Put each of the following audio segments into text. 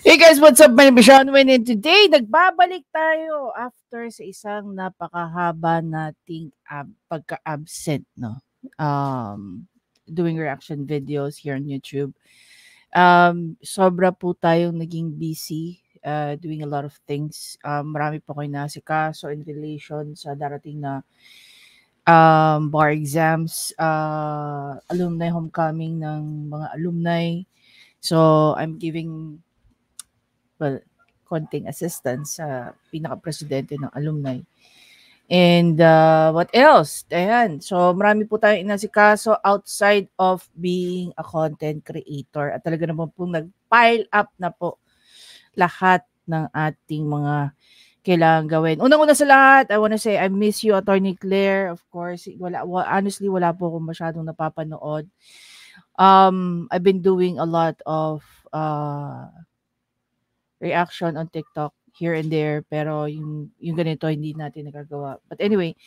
Hey guys, what's up? My name is Sean Win, and today nagbabalik tayo after sa isang napakahaba nating pagka-absent, no? Doing reaction videos here on YouTube. Sobra po tayong naging busy doing a lot of things. Marami po kayo nasikaso in relation sa darating na bar exams, alumni homecoming ng mga alumni. So, I'm giving konting assistance sa pinaka-presidente ng alumni. And what else? Ayan. So, marami po tayong inasikaso outside of being a content creator. At talaga naman po nag-pile up na po lahat ng ating mga kailangan gawin. Unang-una sa lahat, I wanna say I miss you, Attorney Claire. Of course, honestly, wala po akong masyadong napapanood. I've been doing a lot of reaction on TikTok here and there, pero yung ganito hindi natin nagagawa. But anyway,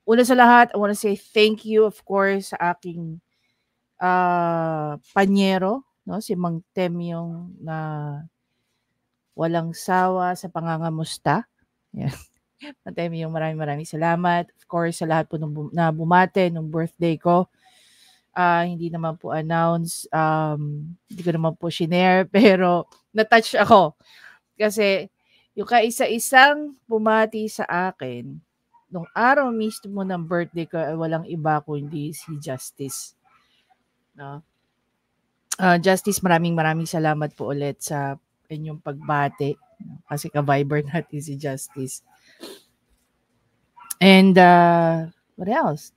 una sa lahat, I want to say thank you of course sa aking panyero, no, si Mang Tem yung na walang sawa sa pangangamusta. Yeah. Mang Tem yung maraming salamat. Of course sa lahat po na bumate nung birthday ko. Hindi naman po announce, hindi ko naman po shinare, pero na-touch ako. Kasi yung kaisa-isang bumati sa akin, nung araw mismo ng birthday ko, ay walang iba kundi si Justice. No? Justice, maraming salamat po ulit sa inyong pagbati. Kasi ka-viber natin si Justice. And what else?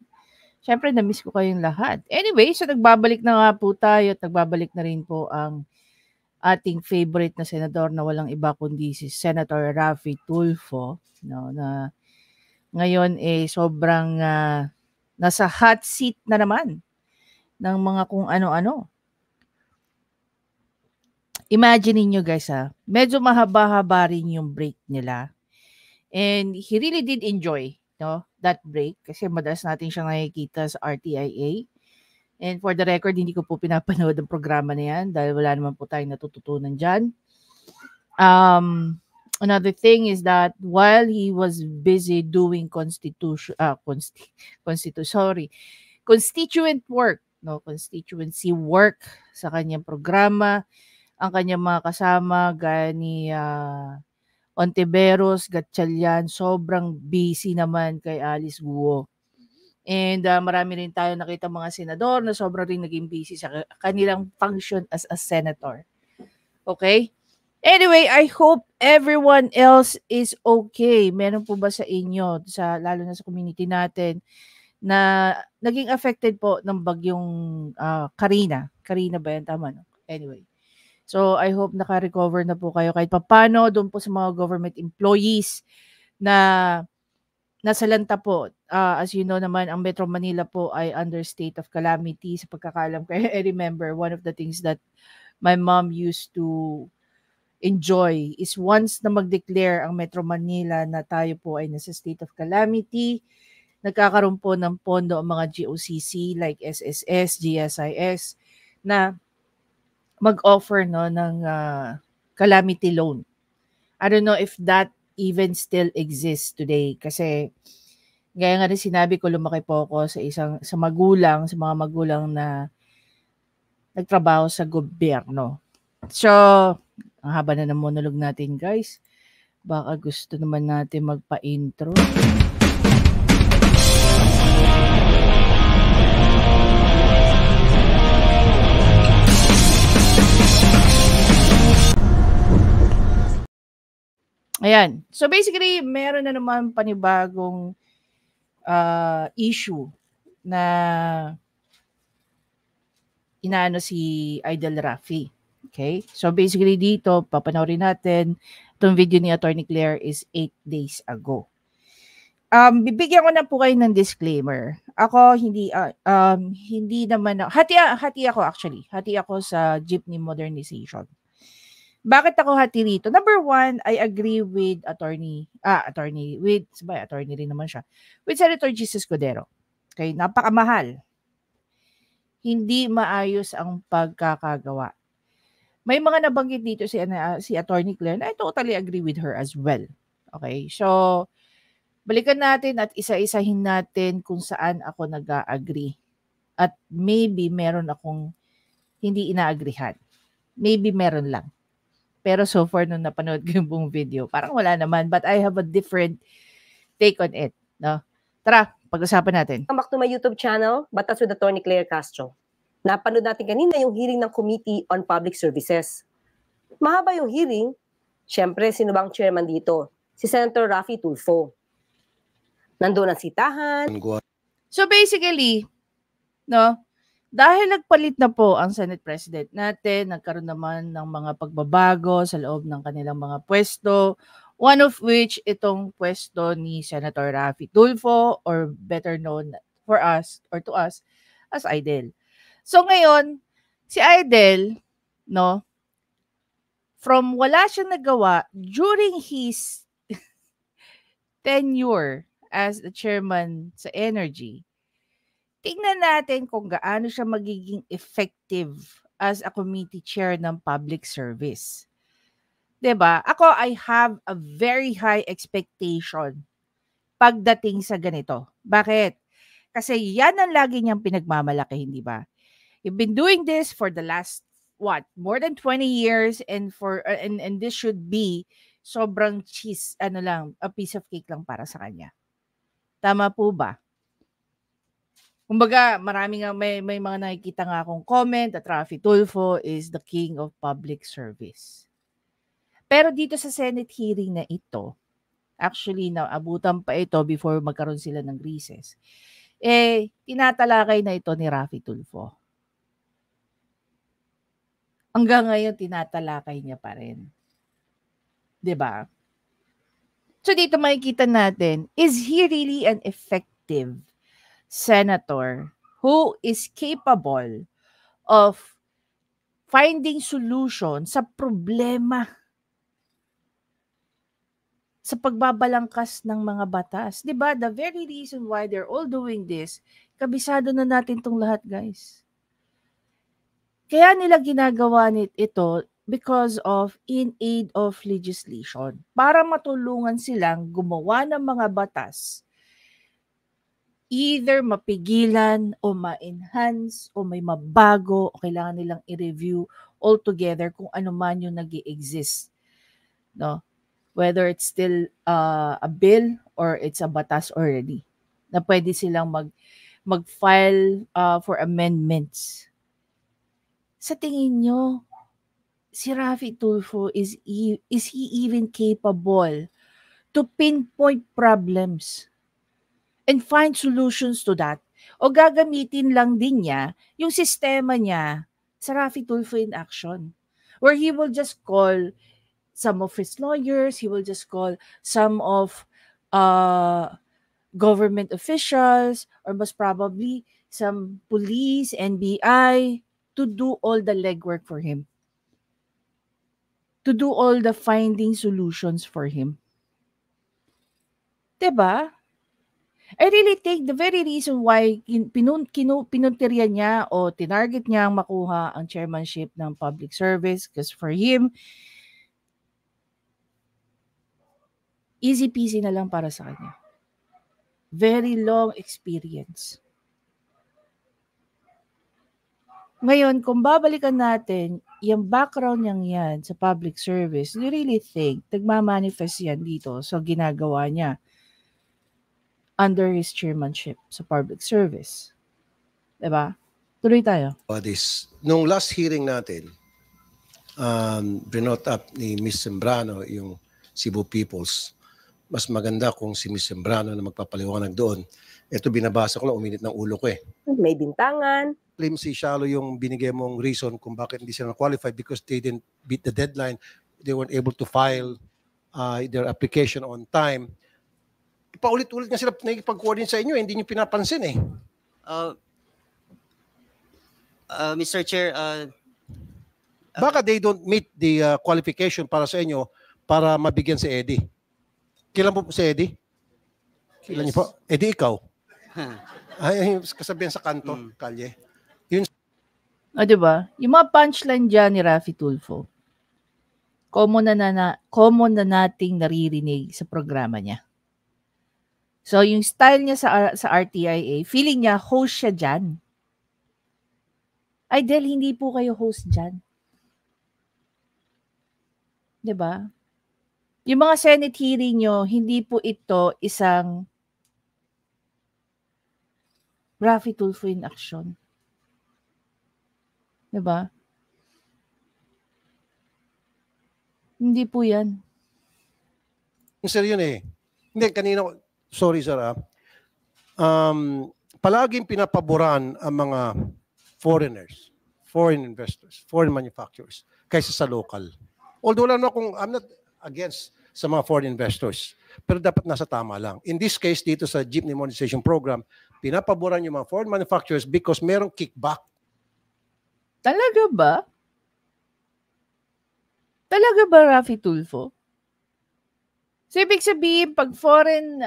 Siyempre, na-miss ko kayong lahat. Anyway, so nagbabalik na nga po tayo at nagbabalik na rin po ang ating favorite na senador na walang iba kundi si Senator Raffy Tulfo, no, na ngayon sobrang nasa hot seat na naman ng mga kung ano-ano. Imagine niyo guys medyo mahaba-haba rin yung break nila. And he really did enjoy, no, that break kasi madalas natin siya nakikita sa RTIA. And for the record, hindi ko po pinapanood ang programa na yan dahil wala naman po tayong natututunan dyan. Another thing is that while he was busy doing constituent work, no, constituency work sa kanyang programa, ang kanyang mga kasama gaya ni Ontiveros, Gatchalian, sobrang busy naman kay Alice Guo. And marami rin tayo nakita mga senador na sobrang rin naging busy sa kanilang function as a senator. Okay? Anyway, I hope everyone else is okay. Meron po ba sa inyo, lalo na sa community natin, na naging affected po ng bagyong Karina? Karina ba yan? Tama, no? Anyway. So, I hope naka-recover na po kayo kahit papano doon po sa mga government employees na nasalanta po. As you know naman, ang Metro Manila po ay under state of calamity sa pagkakaalam ko. I remember one of the things that my mom used to enjoy is once na mag-declare ang Metro Manila na tayo po ay nasa state of calamity, nagkakaroon po ng pondo ang mga GOCC like SSS, GSIS na mag-offer, no, ng calamity loan. I don't know if that even still exists today kasi gaya nga rin sinabi ko, lumaki po ako sa mga magulang na nagtrabaho sa gobyerno. So, ang haba na ng monolog natin guys. Baka gusto naman natin magpa-intro. Ayan. So basically, meron na naman panibagong issue na inaano si Idol Raffy. Okay? So basically dito, papanoorin natin, itong video ni Attorney Claire is 8 days ago. Bibigyan ko na po kayo ng disclaimer. Ako, hindi naman, hati ako actually. Hati ako sa jeepney modernization. Bakit ako hati rito? Number one, I agree with attorney rin naman siya, with Senator Jesus Codero. Okay, napakamahal. Hindi maayos ang pagkakagawa. May mga nabanggit dito si Attorney Claire na I totally agree with her as well. Okay? So, balikan natin at isa-isahin natin kung saan ako nag-agree. At maybe meron akong hindi inaagrihan. Maybe meron lang. Pero so far, nung napanood ko yung buong video, parang wala naman. But I have a different take on it. No? Tara, pag-usapan natin. Back to my YouTube channel, Batas with Attorney Claire Castro. Napanood natin kanina yung hearing ng Committee on Public Services. Mahaba yung hearing. Siyempre, sino bang chairman dito? Si Senator Raffy Tulfo. Nandun ang sitahan. So basically, no, dahil nagpalit na po ang Senate President natin, nagkaroon naman ng mga pagbabago sa loob ng kanilang mga pwesto, one of which itong pwesto ni Senator Raffy Tulfo, or better known for us or to us as Idel. So ngayon, si Idel, no, from wala siyang nagawa during his tenure as the chairman sa Energy, tingnan natin kung gaano siya magiging effective as a committee chair ng public service. 'Di ba? Ako, I have a very high expectation pagdating sa ganito. Bakit? Kasi yan ang lagi niyang pinagmamalaki, hindi ba? You've been doing this for the last more than 20 years, and and this should be sobrang cheese, a piece of cake lang para sa kanya. Tama po ba? Kumbaga, may mga nakikita nga akong comment that Raffy Tulfo is the king of public service. Pero dito sa Senate hearing na ito, actually, naabutan pa ito before magkaroon sila ng recess, tinatalakay na ito ni Raffy Tulfo. Hanggang ngayon, tinatalakay niya pa rin. 'Di ba? So dito makikita natin, is he really an effective senator who is capable of finding solution sa problema sa pagbabalangkas ng mga batas? 'Di ba? The very reason why they're all doing this, kabisado na natin tong lahat, guys. Kaya nila ginagawa ito because of in aid of legislation, para matulungan silang gumawa ng mga batas, either mapigilan o ma-enhance o may mabago o kailangan nilang i-review altogether kung ano man yung nag-i-exist. No? Whether it's still a bill or it's a batas already, na pwede silang mag-file for amendments. Sa tingin nyo, si Raffy Tulfo, is he even capable to pinpoint problems and find solutions to that? O gagamitin lang din niya yung sistema niya sa Raffy Tulfo in action, where he will just call some of his lawyers, he will just call some of government officials, or most probably some police, NBI, to do all the legwork for him, to do all the finding solutions for him. Diba? I really think the very reason why pinuntirya niya o tinarget niya ang makuha ang chairmanship ng public service, because for him, easy peasy na lang para sa kanya. Very long experience. Ngayon, kung babalikan natin, yung background niyang yan sa public service, you really think nagmamanifest yan dito sa ginagawa niya under his chairmanship sa public service. Diba? Tuloy tayo. Nung last hearing natin, brinot up ni Ms. Sembrano yung Cebu Peoples. Mas maganda kung si Ms. Sembrano na magpapaliwanag doon. Ito binabasa ko lang, uminit ng ulo ko eh. May bintangan. Claim si Shalo yung binigay mong reason kung bakit hindi sila qualified, because they didn't beat the deadline. They weren't able to file their application on time. Paulit-ulit nga sila nakikipag-coordinate sa inyo, hindi nyo pinapansin eh. Mr. Chair, baka they don't meet the qualification para sa inyo para mabigyan si Eddie. Kailan po si Eddie? Kailan niyo po? Eddie, ikaw? Ay, kasabihan sa kanto, kalye. Yun. O, di ba? Yung mga punchline dyan ni Raffy Tulfo, common na nating naririnig sa programa niya. So, yung style niya sa RTIA, feeling niya host siya dyan. Ay, Del, hindi po kayo host dyan. Di ba? Yung mga Senate hearing nyo, hindi po ito isang Raffy Tulfo in action. Di ba? Hindi po yan. Sir, yun eh. Hindi, kanina, sorry sir palaging pinapaboran ang mga foreigners, foreign investors, foreign manufacturers, kaysa sa local. Although I'm not against sa mga foreign investors, pero dapat nasa tama lang. In this case, dito sa Jeepney Modernization Program, pinapaboran yung mga foreign manufacturers because merong kickback. Talaga ba? Talaga ba, Raffy Tulfo? So, ibig sabihin, pag foreign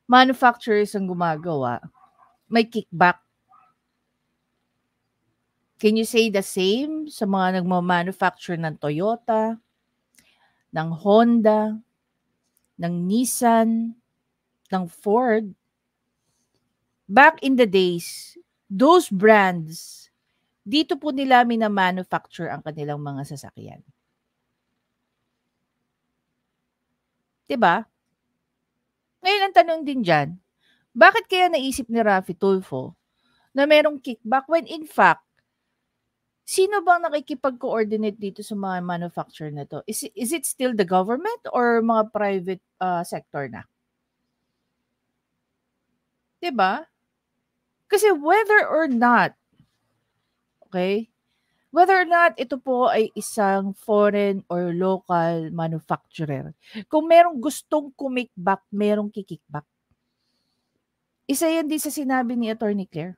manufacturers ang gumagawa, may kickback. Can you say the same sa mga nagmamanufacture ng Toyota, ng Honda, ng Nissan, ng Ford? Back in the days, those brands, dito po nila mina-manufacture ang kanilang mga sasakyan. Diba? Ngayon ang tanong din dyan, bakit kaya naisip ni Raffy Tulfo na merong kickback when in fact, sino bang nakikipag-coordinate dito sa mga manufacturer na to? Is it still the government or mga private sector na? Diba? Kasi whether or not, okay, whether or not ito po ay isang foreign or local manufacturer, kung merong gustong kumikback, merong kikikback. Isa yan din sa sinabi ni Attorney Claire.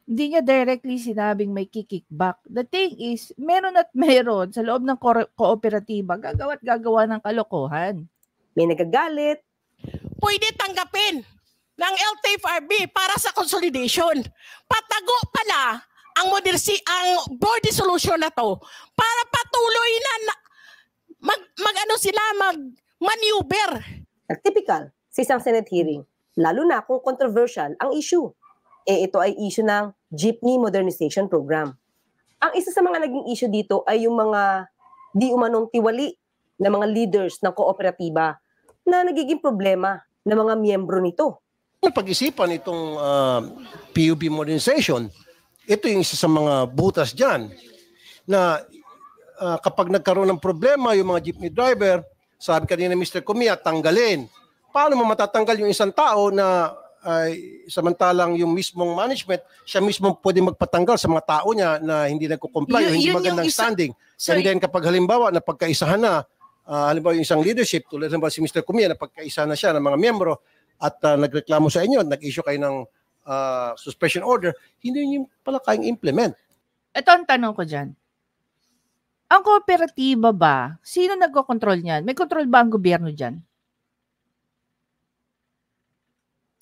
Hindi niya directly sinabing may kikikback. The thing is, meron at meron sa loob ng kooperatiba, gagawa ng kalokohan. May nagagalit. Pwede tanggapin ng LTFRB para sa consolidation. Patago pala ang board dissolution na to para patuloy na mag-maneuver. Typical sa isang Senate hearing, lalo na kung controversial ang issue. Ito ay issue ng Jeepney Modernization Program. Ang isa sa mga naging issue dito ay yung mga di umanong tiwali na mga leaders ng kooperatiba na nagiging problema ng mga miyembro nito. Pag-isipan itong PUB modernization, ito yung isa sa mga butas dyan na kapag nagkaroon ng problema yung mga jeepney driver, sabi kanina Mr. Kumia, tanggalin. Paano mo matatanggal yung isang tao na samantalang yung mismong management, siya mismo pwede magpatanggal sa mga tao niya na hindi nagko-comply o hindi magandang standing. And then kapag halimbawa na pagkaisahan na, halimbawa yung isang leadership, tulad halimbawa si Mr. Kumia na pagkaisahan na siya ng mga miyembro, at nagreklamo sa inyo, nag-issue kayo ng suspension order, hindi nyo pala kayang implement. Ito ang tanong ko dyan. Ang kooperatiba ba, sino nagko-control niyan? May control ba ang gobyerno dyan?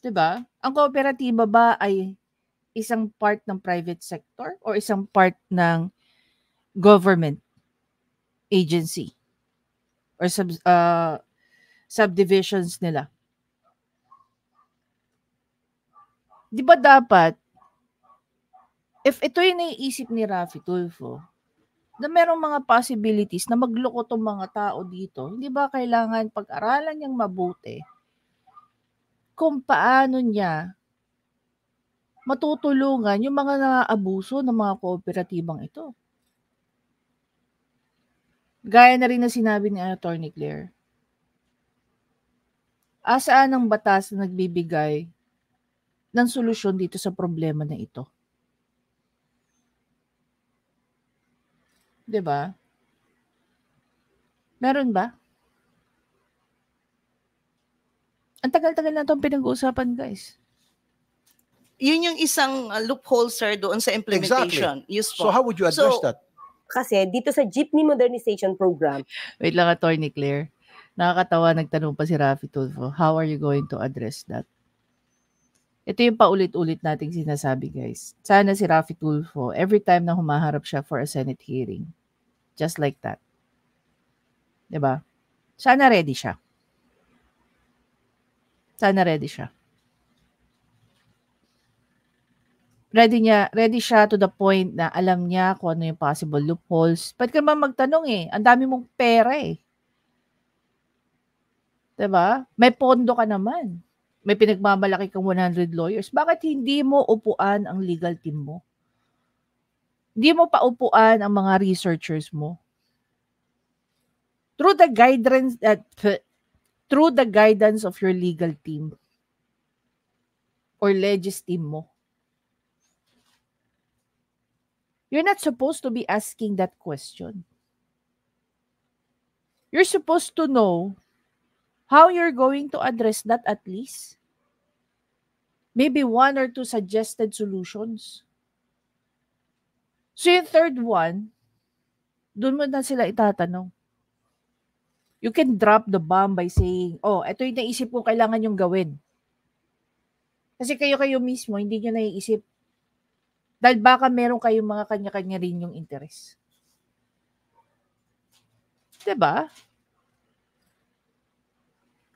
Diba? Ang kooperatiba ba ay isang part ng private sector or isang part ng government agency or subdivisions nila? Di ba dapat, if ito yung naiisip ni Raffy Tulfo, na merong mga possibilities na magloko tong mga tao dito, hindi ba kailangan pag-aralan niyang mabuti kung paano niya matutulungan yung mga naaabuso ng mga kooperatibang ito? Gaya na rin na sinabi ni Attorney Claire, asaan ang batas na nagbibigay ng solusyon dito sa problema na ito? Diba? Meron ba? Ang tagal-tagal na itong pinag-uusapan, guys. Yun yung isang loophole, sir, doon sa implementation. Exactly. So how would you address that? Kasi dito sa Jeepney Modernization Program, Wait lang, Attorney Claire. Nakakatawa, nagtanong pa si Raffy Tulfo, how are you going to address that? Ito yung paulit-ulit nating sinasabi, guys. Sana si Raffy Tulfo, every time na humaharap siya for a Senate hearing, just like that. 'Di ba? Sana ready siya. Sana ready siya. Ready siya to the point na alam niya kung ano yung possible loopholes. Pwede ka naman magtanong eh. Ang dami mong pera eh. 'Di ba? May pondo ka naman. May pinagmamalaki kang 100 lawyers. Bakit hindi mo upuan ang legal team mo? Hindi mo pa upuan ang mga researchers mo? Through the guidance of your legal team or legis team mo. You're not supposed to be asking that question. You're supposed to know how you're going to address that at least. Maybe 1 or 2 suggested solutions. So yung third one, doon mo na sila itatanong. You can drop the bomb by saying, oh, ito yung naisip ko kailangan yung gawin. Kasi kayo mismo, hindi nyo naiisip. Dahil baka meron kayong mga kanya-kanya rin yung interest. Diba?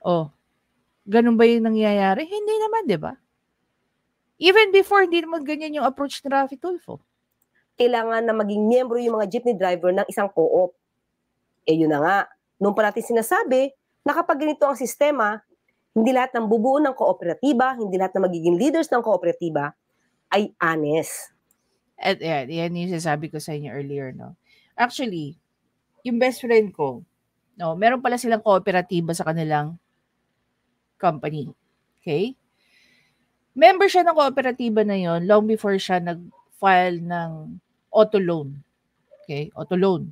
Oh, ganun ba yung nangyayari? Hindi naman, diba? Even before, hindi naman ganyan yung approach ni Raffy Tulfo. Kailangan na maging miyembro yung mga jeepney driver ng isang co-op. Eh yun na nga, noon pa natin sinasabi na kapag ganito ang sistema, hindi lahat ng bubuo ng kooperatiba, hindi lahat ng magiging leaders ng kooperatiba ay honest. At yan yung sinasabi ko sa inyo earlier, no? Actually, yung best friend ko, no, meron pala silang kooperatiba sa kanilang company. Okay? Member siya ng kooperatiba na yon long before siya nag-file ng auto loan. Okay? Auto loan.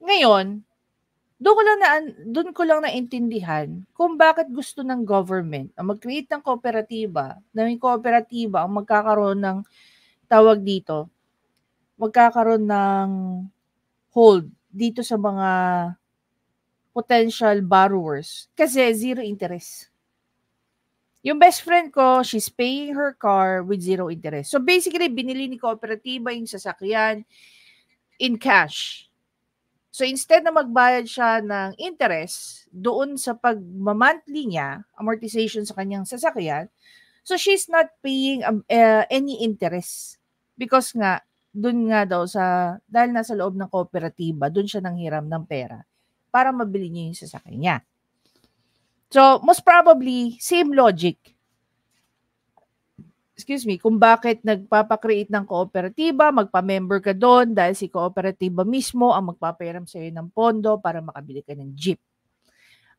Ngayon, doon ko lang naintindihan kung bakit gusto ng government na mag-create ng kooperatiba, na yung kooperatiba ang magkakaroon ng tawag dito, magkakaroon ng hold dito sa mga potential borrowers kasi zero interest. Yung best friend ko, she's paying her car with zero interest. So basically, binili ni kooperatiba yung sasakyan in cash. So instead na magbayad siya ng interest doon sa pag-monthly niya, amortization sa kanyang sasakyan, so she's not paying any interest. Because nga, doon nga daw dahil nasa loob ng kooperatiba, doon siya nanghiram ng pera para mabili niya yung sasakyan niya. So, most probably, same logic. Kung bakit nagpapakreate ng kooperatiba, magpa-member ka doon dahil si kooperatiba mismo ang magpapahiram sa iyo ng pondo para makabili ka ng jeep.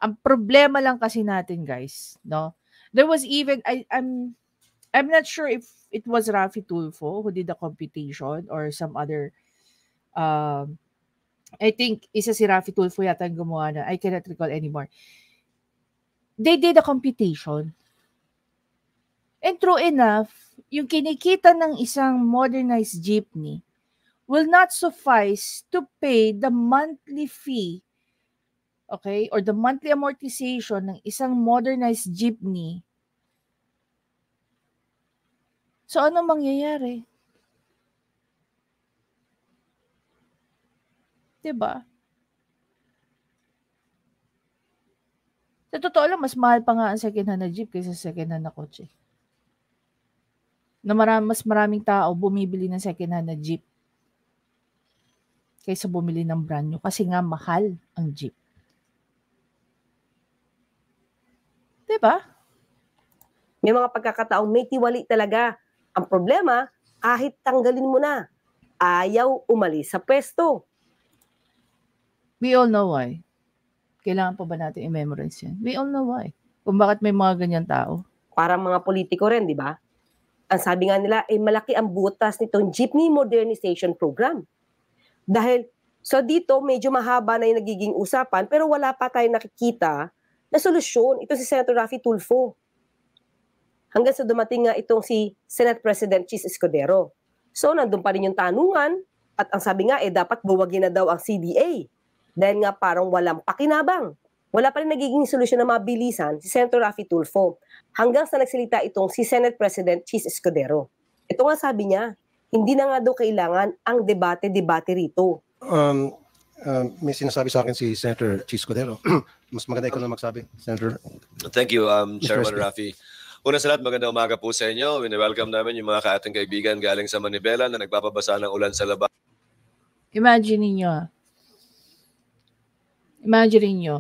Ang problema lang kasi natin, guys, no? There was even, I'm not sure if it was Raffy Tulfo who did the computation or some other, I think isa si Raffy Tulfo yata ang gumawa na, I cannot recall anymore. They did a computation. And true enough, yung kinikita ng isang modernized jeepney will not suffice to pay the monthly fee, okay, or the monthly amortization ng isang modernized jeepney. So, ano mangyayari? Diba? Sa totoo lang, mas mahal pa nga ang second-hand na jeep kaysa second-hand na kotse. Na mas maraming tao bumibili ng second-hand na jeep kaysa bumili ng brand new kasi nga mahal ang jeep. Diba? May mga pagkakataong may tiwali talaga. Ang problema, kahit tanggalin mo na, ayaw umalis sa pwesto. We all know why. Kailangan pa ba natin i-memorize yan? We all know why. Kung bakit may mga ganyan tao. Parang mga politiko rin, di ba? Ang sabi nga nila, malaki ang butas nitong Jeepney Modernization Program. Dahil, so dito, medyo mahaba na yung nagiging usapan, pero wala pa tayong nakikita na solusyon. Ito si Senator Raffy Tulfo. Hanggang sa dumating nga itong si Senate President Chis Escudero. So, nandun pa rin yung tanungan, at ang sabi nga, dapat buwagin na daw ang CDA. Dahil nga parang walang pakinabang. wala pa rin nagiging solusyon na mabilisan si Senator Raffy Tulfo hanggang sa nagsalita itong si Senate President Chis Escudero. Ito nga sabi niya, hindi na nga daw kailangan ang debate-debate rito. May sinasabi sa akin si Senator Chis Escudero. Mas maganda ikaw na magsabi, Senator. Thank you, Chairman Mr. Raffy. Una sa lahat, magandang umaga po sa inyo. Welcome namin yung mga ating kaibigan galing sa Manibela na nagpapabasa ng ulan sa labas. Imagine niyo. Imagine niyo.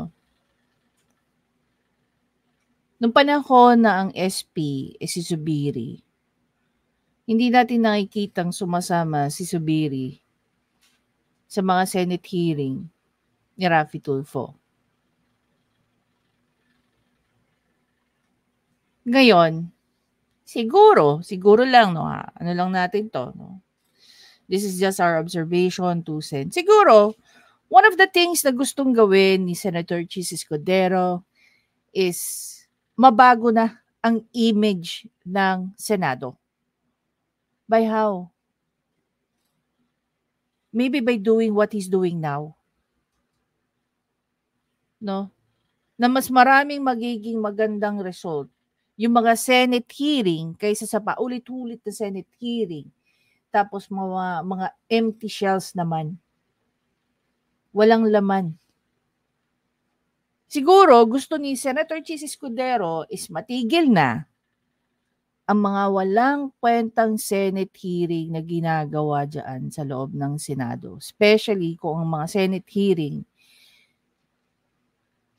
Nung panahon na ang SP si Zubiri, hindi natin nakikitang sumasama si Zubiri sa mga Senate hearing ni Raffy Tulfo. Ngayon, siguro lang, no, ano lang natin to, no? This is just our observation, 2 cents. Siguro, one of the things na gustong gawin ni Senator Chis Escudero is mabago na ang image ng Senado. By how? Maybe by doing what he's doing now. No? Na mas maraming magiging magandang result yung mga Senate hearing kaysa sa paulit-ulit na Senate hearing. Tapos mga empty shells naman. Walang laman. Siguro gusto ni Senator Chis Escudero is matigil na ang mga walang kwentang Senate hearing na ginagawa dyan sa loob ng Senado. Especially kung ang mga Senate hearing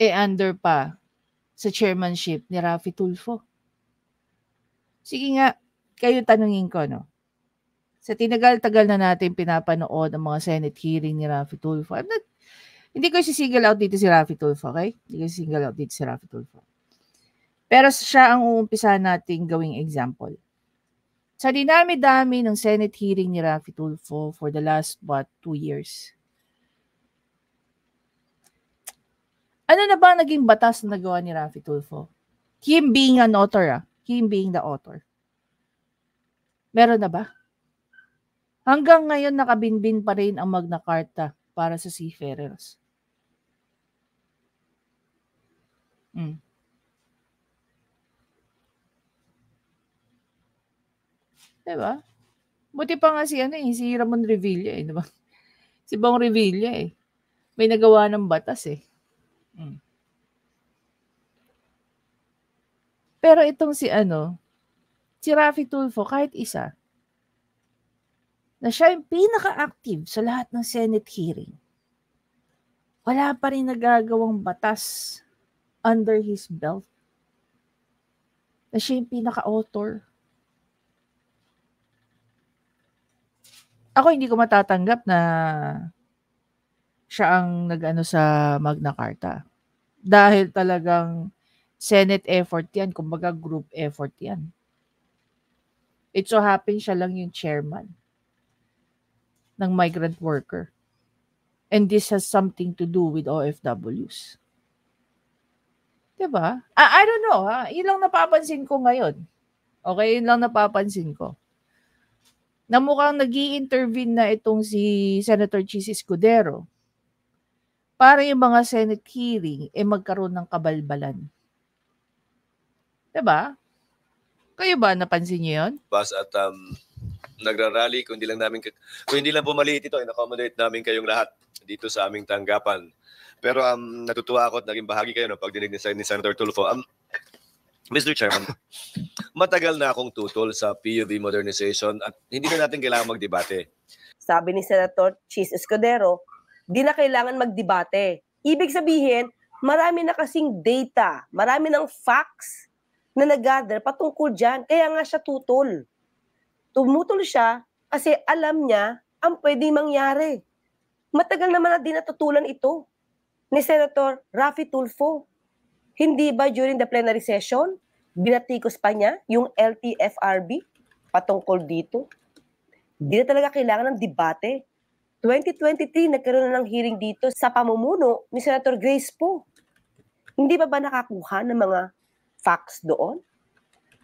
under pa sa chairmanship ni Raffy Tulfo. Sige nga, kayo tanungin ko, no? Sa tinagal-tagal na natin pinapanood ang mga Senate hearing ni Raffy Tulfo. Hindi ko sisingle out dito si Raffy Tulfo, okay? Hindi ko sisingle out dito si Raffy Tulfo. Pero siya ang uumpisa nating gawing example. Sa dinami-dami ng Senate hearing ni Raffy Tulfo for the last, 2 years? Ano na ba naging batas na nagawa ni Raffy Tulfo? Him being an author, Him being the author. Meron na ba? Hanggang ngayon nakabinbin pa rin ang Magna Carta para sa seafarers. Diba? Buti pa nga si Ramon Revilla diba? Si Bong Revilla may nagawa ng batas Pero itong si Raffy Tulfo, kahit isa, na siya yung pinaka-active sa lahat ng Senate hearing, wala pa rin nagagawang batas under his belt. Na siya yung pinaka-author. Ako hindi ko matatanggap na siya ang nag-ano sa Magna Carta. Dahil talagang Senate effort yan, kumbaga group effort yan. It so happens siya lang yung chairman ng migrant worker. And this has something to do with OFWs. Diba? I don't know, Yun lang napapansin ko ngayon. Okay, yun lang napapansin ko. Na mukhang nag-i-intervene na itong si Senator Chis Escudero para yung mga Senate hearing magkaroon ng kabalbalan. Diba? Kayo ba napansin niyo yun? At nagrarally, kung hindi lang pumaliit ito, in-accommodate namin kayong lahat dito sa aming tanggapan. Pero natutuwa ako at naging bahagi kayo ng pagdinig ni Senator Tulfo. Mr. Chairman, matagal na akong tutol sa PUV modernization at hindi na natin kailangan magdebate. Sabi ni Senator Chis Escudero, di na kailangan magdebate. Ibig sabihin, marami na kasing data, marami ng facts na nag-gather patungkol dyan. Kaya nga siya tutol. Tumutol siya kasi alam niya ang pwedeng mangyari. Matagal naman na din natutulan ito ni Senator Raffy Tulfo. Hindi ba during the plenary session, binatikos pa niya yung LTFRB patungkol dito? Hindi na talaga kailangan ng debate. 2023, nagkaroon na ng hearing dito sa pamumuno ni Senator Grace Poe. Hindi ba nakakuha ng mga facts doon?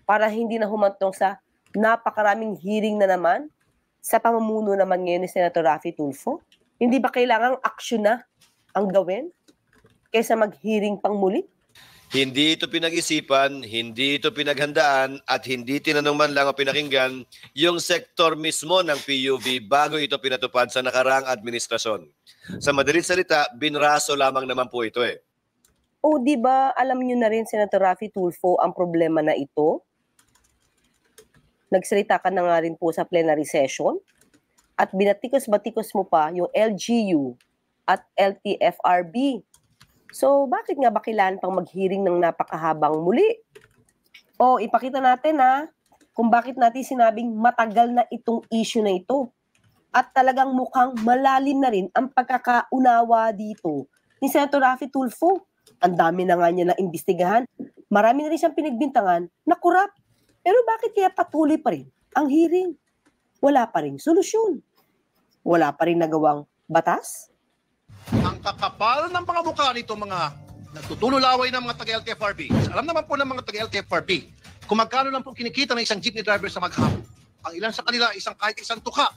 Para hindi na humantong sa napakaraming hearing na naman sa pamumuno naman ngayon ni Senator Raffy Tulfo? Hindi ba kailangang aksyon na ang gawin? kaysa mag-hearing pang muli? Hindi ito pinag-isipan, hindi ito pinaghandaan, at hindi tinanong man lang o pinakinggan yung sektor mismo ng PUV bago ito pinatupad sa nakaraang administrasyon. Sa madaling salita, binraso lamang naman po ito eh. O di ba alam niyo na rin, Senator Raffy Tulfo, ang problema na ito? Nagsalita ka na nga rin po sa plenary session at binatikos-batikos mo pa yung LGU at LTFRB. So, bakit nga ba kailangan pang mag-hearing ng napakahabang muli? O, ipakita natin kung bakit natin sinabing matagal na itong issue na ito. At talagang mukhang malalim na rin ang pagkakaunawa dito ni Senator Raffy Tulfo. Ang dami na nga niya na imbestigahan. Marami na rin siyang pinagbintangan na corrupt. Pero bakit kaya patuloy pa rin ang hearing? Wala pa rin solusyon. Wala pa rin nagawang batas. Ang kakapal ng mga mukha nito mga nagtutulolaway ng mga taga-LTFRB. Alam naman po ng mga taga-LTFRB kung magkano lang po kinikita ng isang jeepney driver sa maghapon. Ang ilan sa kanila, kahit isang tuka.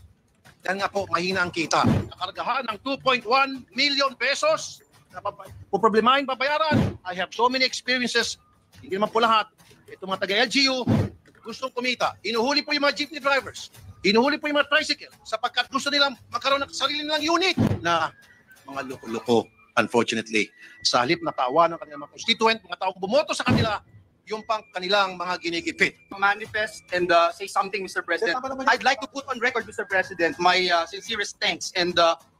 Dahil nga po, mahina ang kita. Nakaragahan ng 2.1 million pesos na problemahin babayaran. I have so many experiences. Hindi naman po lahat. Itong mga taga-LGU, gustong kumita. Inuhuli po yung mga jeepney drivers. Inuhuli po yung mga tricycle sapagkat gusto nilang magkaroon ng sarili nilang unit na mga loko-loko, unfortunately. Sa halip na tawa ng kanilang mga constituent, mga taong bumoto sa kanila, yung pang kanilang mga ginigipit. Manifest and say something, Mr. President. I'd like to put on record, Mr. President, my sincerest thanks and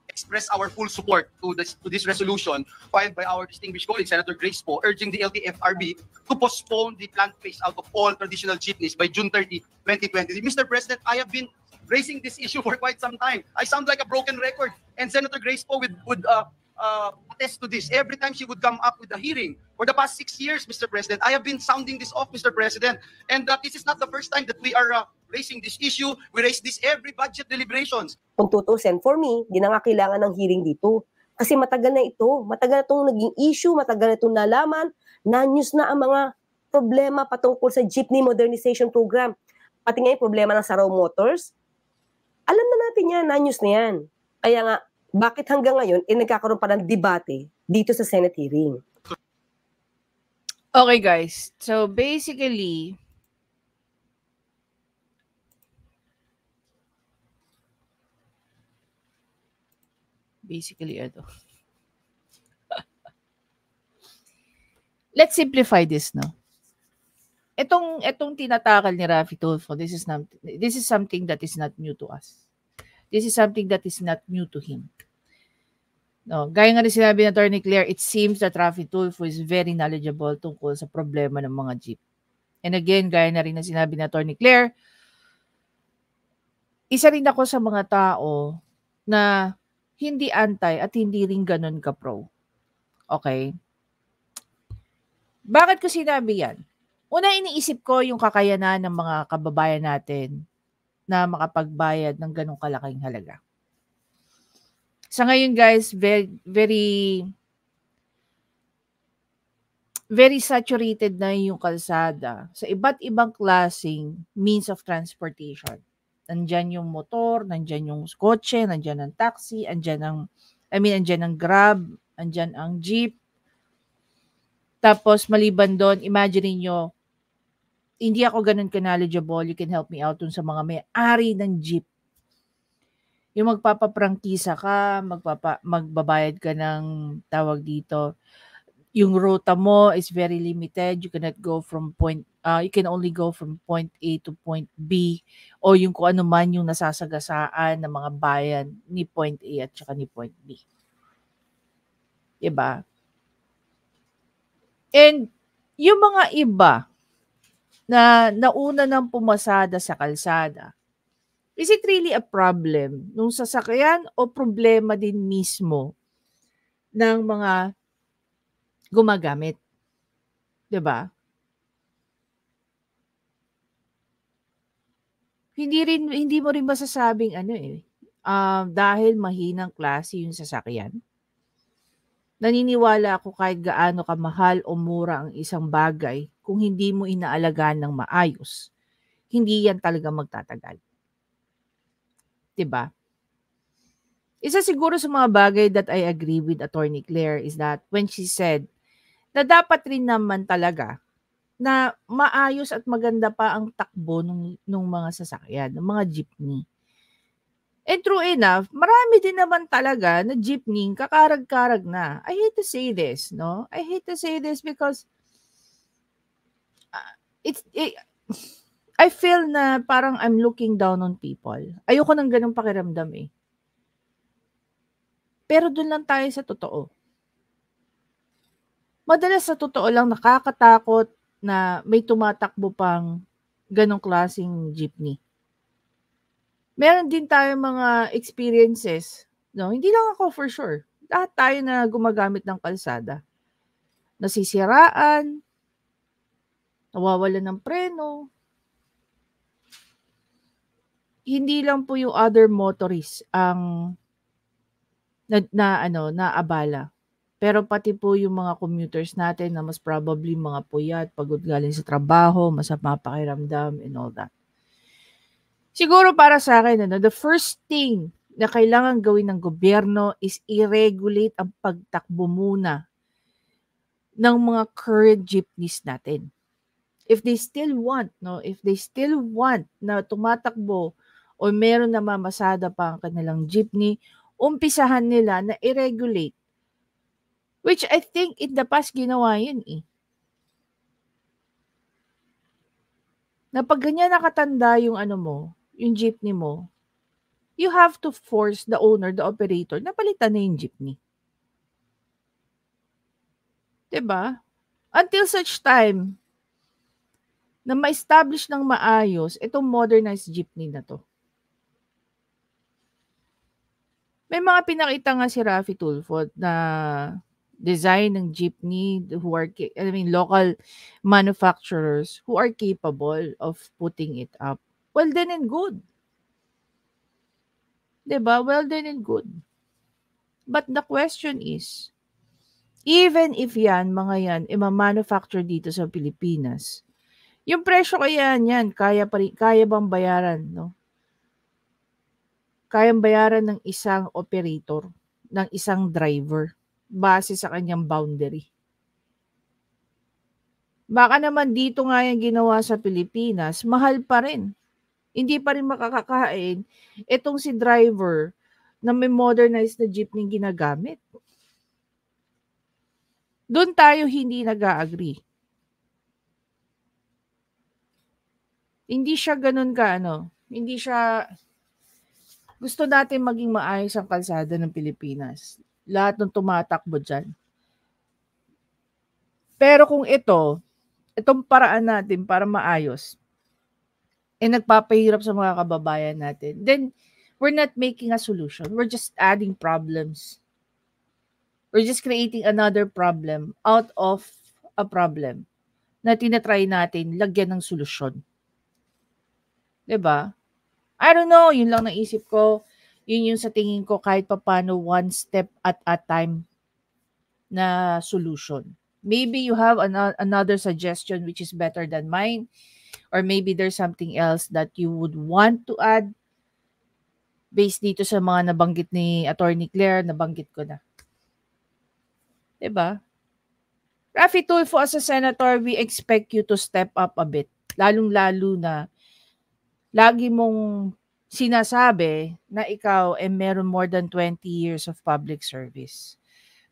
express our full support to this resolution filed by our distinguished colleague, Senator Grace Poe, urging the LTFRB to postpone the planned phase-out of all traditional jeepneys by June 30, 2020. Mr. President, I have been raising this issue for quite some time. I sound like a broken record, and Senator Grace Poe would attest to this. Every time she would come up with a hearing, for the past 6 years, Mr. President, I have been sounding this off, Mr. President, and this is not the first time that we are raising this issue. We raise this every budget deliberations. Kung tutusin, for me, di na nga kailangan ng hearing dito. Kasi matagal na ito. Matagal na itong naging issue, matagal na itong nalaman, na-news na ang mga problema patungkol sa jeepney modernization program. Pati nga yung problema ng Saraw Motors, alam na natin yan, na-news na yan. Kaya nga, bakit hanggang ngayon, nagkakaroon pa ng debate dito sa Senate hearing? Okay guys, so basically, let's simplify this, no? Itong tinatakal ni Raffy Tulfo, this is something that is not new to us. This is something that is not new to him. No, gaya nga rin sinabi ng Attorney Claire, it seems that Raffy Tulfo is very knowledgeable tungkol sa problema ng mga jeep. And again, gaya na rin na sinabi ng Attorney Claire, isa rin ako sa mga tao na hindi anti at hindi rin ganun ka-pro. Okay? Bakit ko sinabi yan? Una, iniisip ko yung kakayanan ng mga kababayan natin na makapagbayad ng ganong kalaking halaga. Sa ngayon guys, very saturated na yung kalsada sa iba't ibang klaseng means of transportation. Nandyan yung motor, nandyan yung kotse, nandyan ang taxi, nandyan ang Grab, nandyan ang jeep. Tapos maliban doon, imagine niyo, hindi ako ganun ka-knowledgeable, you can help me out dun sa mga may-ari ng jeep. Yung magpapaprangkisa ka, magbabayad ka ng tawag dito. Yung ruta mo is very limited. You cannot go from you can only go from point A to point B o yung kung ano man yung nasasagasaan ng mga bayan ni point A at saka ni point B. Diba? And yung mga iba na nauna ng pumasada sa kalsada, is it really a problem nung sasakyan o problema din mismo ng mga gumagamit? Diba? Hindi mo rin masasabing dahil mahinang klase yung sasakyan. Naniniwala ako kahit gaano kamahal o mura ang isang bagay, kung hindi mo inaalagaan ng maayos, hindi yan talaga magtatagal. Diba? Isa siguro sa mga bagay that I agree with Attorney Claire is that when she said na dapat rin naman talaga na maayos at maganda pa ang takbo nung mga sasakyan, ng mga jeepney. And true enough, marami din naman talaga na jeepney kakarag-karag na. I hate to say this, no? I hate to say this because I feel na parang I'm looking down on people. Ayoko ng ganung pakiramdam eh. Pero dun lang tayo sa totoo. Madalas sa totoo lang nakakatakot na may tumatakbo pang ganong klaseng jeepney. Meron din tayo mga experiences, no? Hindi lang ako for sure. Lahat tayo na gumagamit ng kalsada. Nasisiraan, nawawalan ng preno. Hindi lang po yung other motorists ang naabala. Pero pati po yung mga commuters natin na mas probably mga puyat, pagod galing sa trabaho, masama pakiramdam, and all that. Siguro para sa akin, the first thing na kailangan gawin ng gobyerno is i-regulate ang pagtakbo muna ng mga current jeepneys natin. If they still want na tumatakbo o meron na mamasada pa ang kanilang jeepney, umpisahan nila na i-regulate. Which I think in the past ginawa yun eh. Na pag ganyan nakatanda yung yung jeepney mo, you have to force the owner, the operator, na palitan na yung jeepney. Diba? Until such time na ma-establish ng maayos itong modernized jeepney na to. May mga pinakita nga si Raffy Tulfo na design ng jeepney who are, local manufacturers who are capable of putting it up. Well, then and good. Diba? Well, then and good. But the question is, even if mga yan, ima-manufacture dito sa Pilipinas, yung presyo kaya yan, kaya bang bayaran, no? Kayang bayaran ng isang operator, ng isang driver, base sa kanyang boundary. Baka naman dito nga yung ginawa sa Pilipinas, mahal pa rin. Hindi pa rin makakakain itong si driver na may modernized na jeepney ginagamit. Doon tayo hindi nag-agree. Hindi siya ganun ka, hindi siya, gusto natin maging maayos ang kalsada ng Pilipinas. Lahat ng tumatakbo dyan. Pero kung itong paraan natin para maayos, nagpapahirap sa mga kababayan natin, then we're not making a solution. We're just adding problems. We're just creating another problem out of a problem na tinatry natin lagyan ng solusyon. Diba? I don't know, yun lang naisip ko. Yun yung sa tingin ko kahit papano one step at a time na solution. Maybe you have another suggestion which is better than mine, or maybe there's something else that you would want to add based dito sa mga nabanggit ni Attorney Claire, nabanggit ko na. Diba? Raffy Tulfo, as a senator, we expect you to step up a bit. Lalong-lalo na lagi mong sinasabi na ikaw ay meron more than 20 years of public service.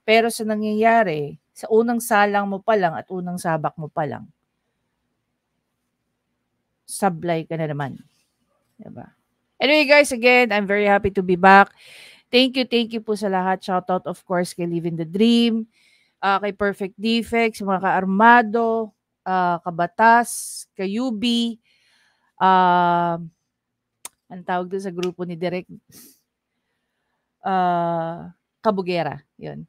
Pero sa nangyayari, sa unang salang mo pa lang at unang sabak mo pa lang, sablay ka na naman. Diba? Anyway guys, again, I'm very happy to be back. Thank you po sa lahat. Shoutout of course kay Living the Dream, kay Perfect Defects, mga ka-Armado, Kabatas, kay Yubi, ang tawag doon sa grupo ni Direk, Kabugera. Yun.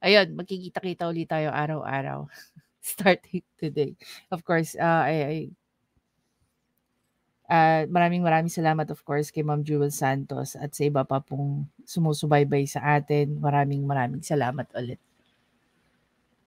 Ayun, magkikita-kita ulit tayo araw-araw. Starting today. Of course, maraming salamat of course kay Ma'am Jewel Santos at sa iba pa pong sumusubaybay sa atin. Maraming salamat ulit.